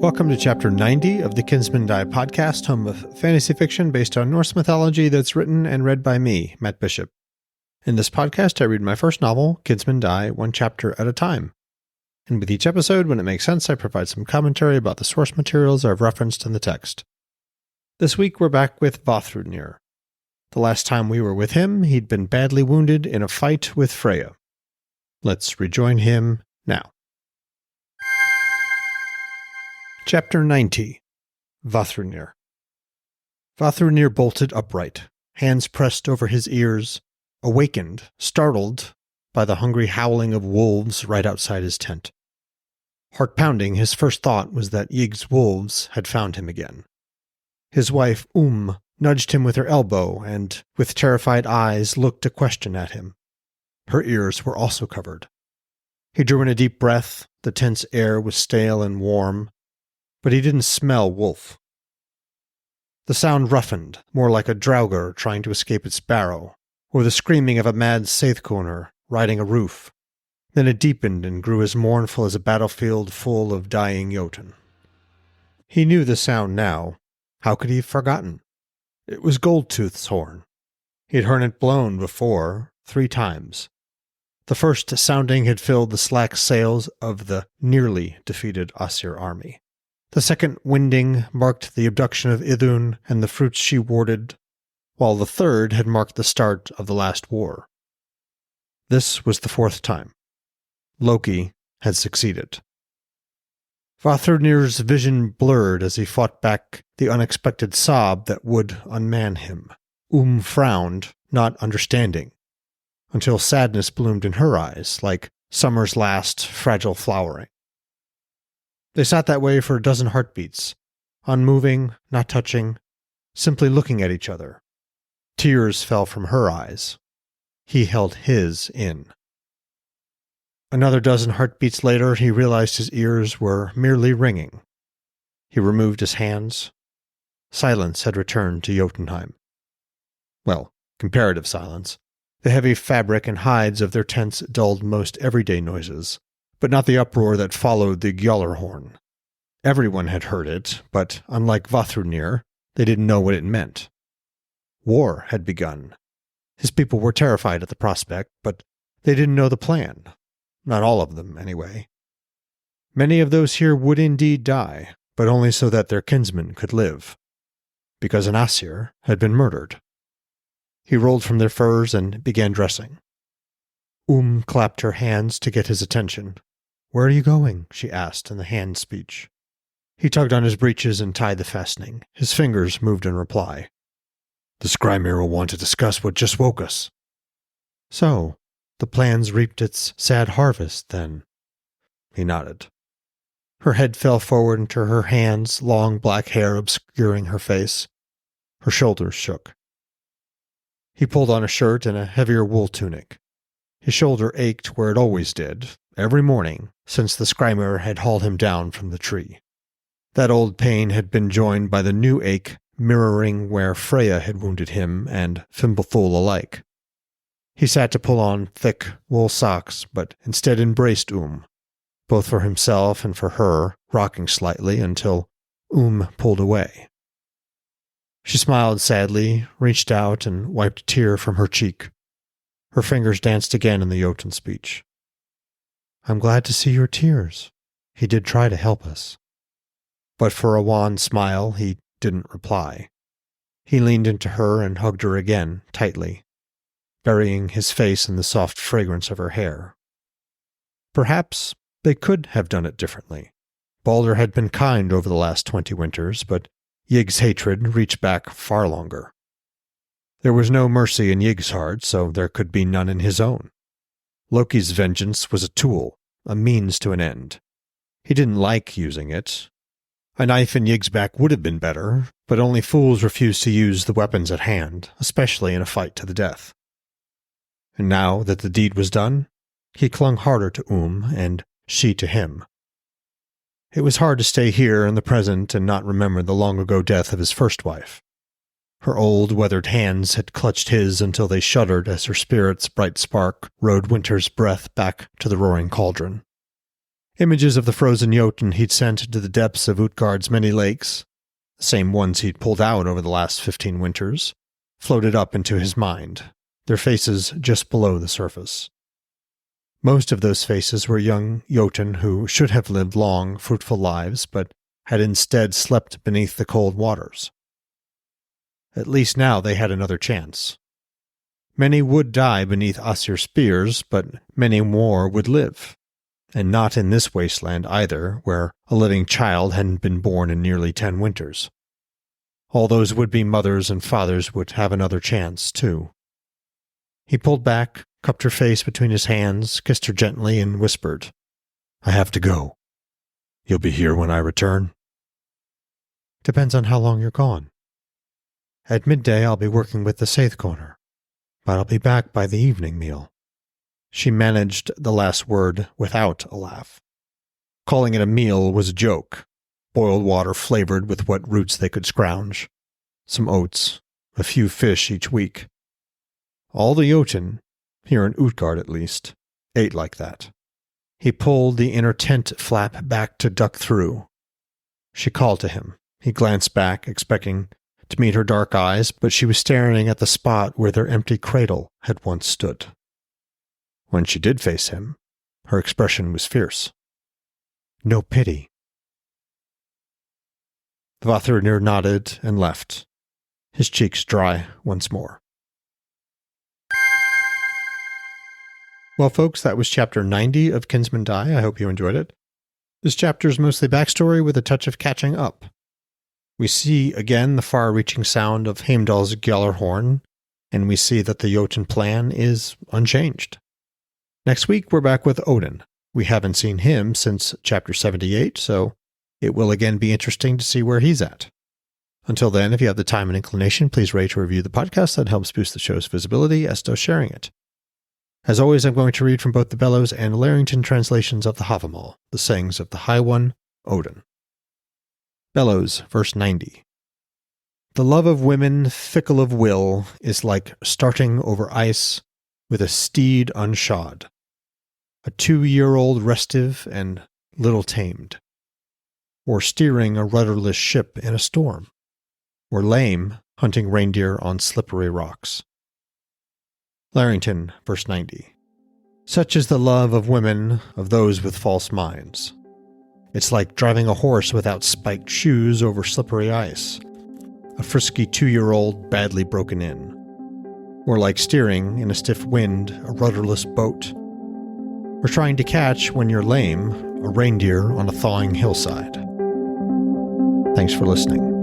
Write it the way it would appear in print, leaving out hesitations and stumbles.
Welcome to Chapter 90 of the Kinsmen Die podcast, home of fantasy fiction based on Norse mythology that's written and read by me, Matt Bishop. In this podcast, I read my first novel, Kinsmen Die, one chapter at a time. And with each episode, when it makes sense, I provide some commentary about the source materials I've referenced in the text. This week, we're back with Vafthrudnir. The last time we were with him, he'd been badly wounded in a fight with Freyja. Let's rejoin him now. Chapter 90. Vafthrudnir. Vafthrudnir bolted upright, hands pressed over his ears, awakened, startled by the hungry howling of wolves right outside his tent. Heart-pounding, his first thought was that Yg's wolves had found him again. His wife, nudged him with her elbow and, with terrified eyes, looked a question at him. Her ears were also covered. He drew in a deep breath. The tense air was stale and warm, but he didn't smell wolf. The sound roughened, more like a draugr trying to escape its barrow, or the screaming of a mad Seithkoner riding a roof. Then it deepened and grew as mournful as a battlefield full of dying Jotun. He knew the sound now. How could he have forgotten? It was Goldtooth's horn. He had heard it blown before, 3 times. The first sounding had filled the slack sails of the nearly defeated Asir army. The second winding marked the abduction of Idun and the fruits she warded, while the third had marked the start of the last war. This was the 4th time. Loki had succeeded. Vafthrudnir's vision blurred as he fought back the unexpected sob that would unman him. Frowned, not understanding, until sadness bloomed in her eyes, like summer's last fragile flowering. They sat that way for a dozen heartbeats, unmoving, not touching, simply looking at each other. Tears fell from her eyes. He held his in. Another dozen heartbeats later, he realized his ears were merely ringing. He removed his hands. Silence had returned to Jotunheim. Well, comparative silence. The heavy fabric and hides of their tents dulled most everyday noises, but not the uproar that followed the Gjallarhorn. Everyone had heard it, but unlike Vafthrudnir, they didn't know what it meant. War had begun. His people were terrified at the prospect, but they didn't know the plan. Not all of them, anyway. Many of those here would indeed die, but only so that their kinsmen could live, because an Asir had been murdered. He rolled from their furs and began dressing. Clapped her hands to get his attention. "Where are you going?" she asked in the hand speech. He tugged on his breeches and tied the fastening. His fingers moved in reply. "The Skrymir will want to discuss what just woke us." "So, the plan's reaped its sad harvest, then?" He nodded. Her head fell forward into her hands, long black hair obscuring her face. Her shoulders shook. He pulled on a shirt and a heavier wool tunic. His shoulder ached where it always did, every morning, since the Skrymir had hauled him down from the tree. That old pain had been joined by the new ache, mirroring where Freyja had wounded him and Fimbulthul alike. He sat to pull on thick wool socks, but instead embraced both for himself and for her, rocking slightly until pulled away. She smiled sadly, reached out and wiped a tear from her cheek. Her fingers danced again in the Jotun speech. "I'm glad to see your tears. He did try to help us." But for a wan smile, he didn't reply. He leaned into her and hugged her again, tightly, burying his face in the soft fragrance of her hair. Perhaps they could have done it differently. Baldur had been kind over the last 20 winters, but Yg's hatred reached back far longer. There was no mercy in Yg's heart, so there could be none in his own. Loki's vengeance was a tool, a means to an end. He didn't like using it. A knife in Yg's back would have been better, but only fools refused to use the weapons at hand, especially in a fight to the death. And now that the deed was done, he clung harder to and she to him. It was hard to stay here in the present and not remember the long-ago death of his first wife. Her old, weathered hands had clutched his until they shuddered as her spirit's bright spark rode winter's breath back to the roaring cauldron. Images of the frozen Jotun he'd sent to the depths of Utgard's many lakes, the same ones he'd pulled out over the last 15 winters, floated up into his mind, their faces just below the surface. Most of those faces were young Jotun who should have lived long, fruitful lives, but had instead slept beneath the cold waters. At least now they had another chance. Many would die beneath Asir's spears, but many more would live. And not in this wasteland either, where a living child hadn't been born in nearly 10 winters. All those would-be mothers and fathers would have another chance, too. He pulled back, cupped her face between his hands, kissed her gently, and whispered, "I have to go. You'll be here when I return?" "Depends on how long you're gone. At midday I'll be working with the Saith Corner, but I'll be back by the evening meal." She managed the last word without a laugh. Calling it a meal was a joke. Boiled water flavored with what roots they could scrounge. Some oats, a few fish each week. All the Jotun, here in Utgard at least, ate like that. He pulled the inner tent flap back to duck through. She called to him. He glanced back, expecting to meet her dark eyes, but she was staring at the spot where their empty cradle had once stood. When she did face him, her expression was fierce. No pity. The Vafthrudnir nodded and left, his cheeks dry once more. Well, folks, that was chapter 90 of Kinsmen Die. I hope you enjoyed it. This chapter is mostly backstory with a touch of catching up. We see again the far-reaching sound of Heimdall's Gjallarhorn, and we see that the Jotun plan is unchanged. Next week, we're back with Odin. We haven't seen him since chapter 78, so it will again be interesting to see where he's at. Until then, if you have the time and inclination, please rate or review the podcast. That helps boost the show's visibility, as does sharing it. As always, I'm going to read from both the Bellows and Larrington translations of the Havamal, the sayings of the High One, Odin. Bellows, verse 90. The love of women, fickle of will, is like starting over ice with a steed unshod, a 2-year-old restive and little tamed, or steering a rudderless ship in a storm, or lame, hunting reindeer on slippery rocks. Larrington, verse 90. Such is the love of women, of those with false minds. It's like driving a horse without spiked shoes over slippery ice, a frisky 2-year-old badly broken in, or like steering in a stiff wind a rudderless boat, or trying to catch, when you're lame, a reindeer on a thawing hillside. Thanks for listening.